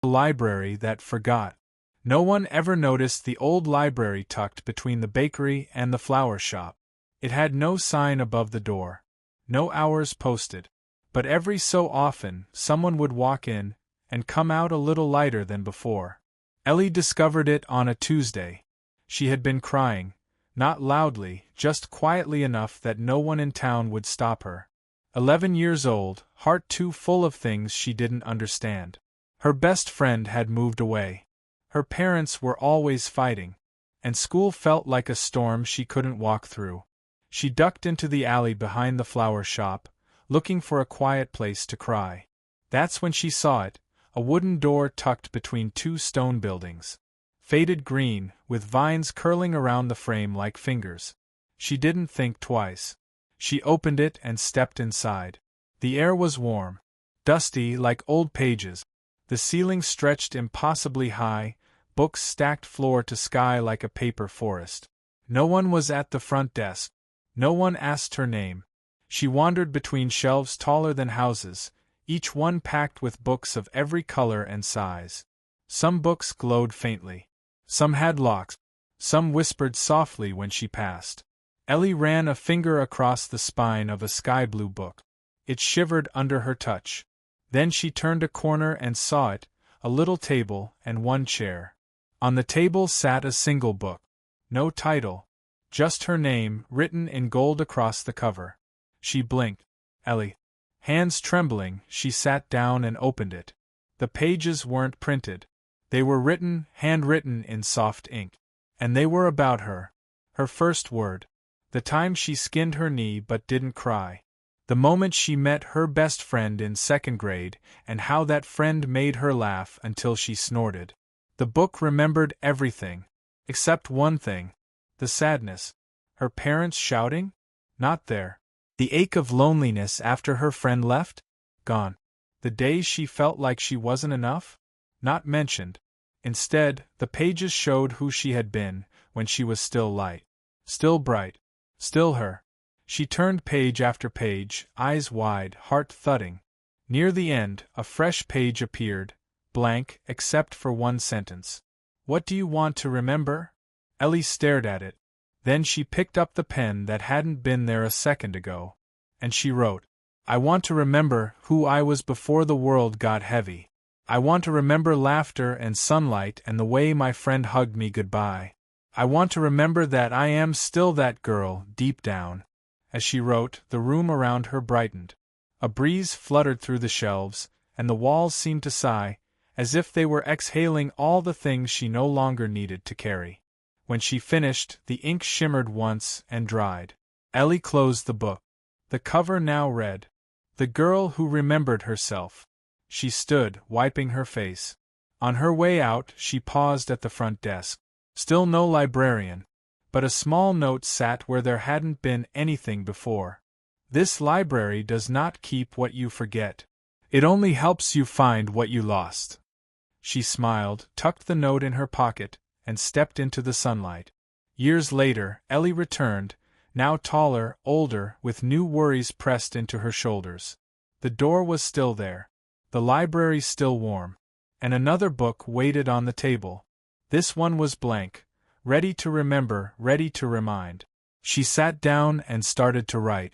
library that forgot. No one ever noticed the old library tucked between the bakery and the flower shop. It had no sign above the door, no hours posted, but every so often someone would walk in and come out a little lighter than before. Ellie discovered it on a Tuesday. She had been crying, not loudly, just quietly enough that no one in town would stop her. 11 years old, heart too full of things she didn't understand. Her best friend had moved away. Her parents were always fighting, and school felt like a storm she couldn't walk through. She ducked into the alley behind the flower shop, looking for a quiet place to cry. That's when she saw it, a wooden door tucked between two stone buildings. Faded green, with vines curling around the frame like fingers. She didn't think twice. She opened it and stepped inside. The air was warm, dusty like old pages. The ceiling stretched impossibly high, books stacked floor to sky like a paper forest. No one was at the front desk. No one asked her name. She wandered between shelves taller than houses, each one packed with books of every color and size. Some books glowed faintly. Some had locks. Some whispered softly when she passed. Ellie ran a finger across the spine of a sky-blue book. It shivered under her touch. Then she turned a corner and saw it, a little table and one chair. On the table sat a single book. No title. Just her name, written in gold across the cover. She blinked. Ellie. Hands trembling, she sat down and opened it. The pages weren't printed. They were written, handwritten in soft ink. And they were about her. Her first word. The time she skinned her knee but didn't cry. The moment she met her best friend in second grade, and how that friend made her laugh until she snorted. The book remembered everything. Except one thing. The sadness. Her parents shouting? Not there. The ache of loneliness after her friend left? Gone. The days she felt like she wasn't enough? Not mentioned. Instead, the pages showed who she had been, when she was still light. Still bright. Still her. She turned page after page, eyes wide, heart thudding. Near the end, a fresh page appeared, blank except for one sentence. What do you want to remember? Ellie stared at it. Then she picked up the pen that hadn't been there a second ago. And she wrote, I want to remember who I was before the world got heavy. I want to remember laughter and sunlight and the way my friend hugged me goodbye. I want to remember that I am still that girl, deep down. As she wrote, the room around her brightened. A breeze fluttered through the shelves, and the walls seemed to sigh, as if they were exhaling all the things she no longer needed to carry. When she finished, the ink shimmered once and dried. Ellie closed the book. The cover now read, The Girl Who Remembered Herself. She stood, wiping her face. On her way out, she paused at the front desk. Still no librarian. But a small note sat where there hadn't been anything before. This library does not keep what you forget. It only helps you find what you lost. She smiled, tucked the note in her pocket, and stepped into the sunlight. Years later, Ellie returned, now taller, older, with new worries pressed into her shoulders. The door was still there. The library still warm. And another book waited on the table. This one was blank. Ready to remember, ready to remind. She sat down and started to write.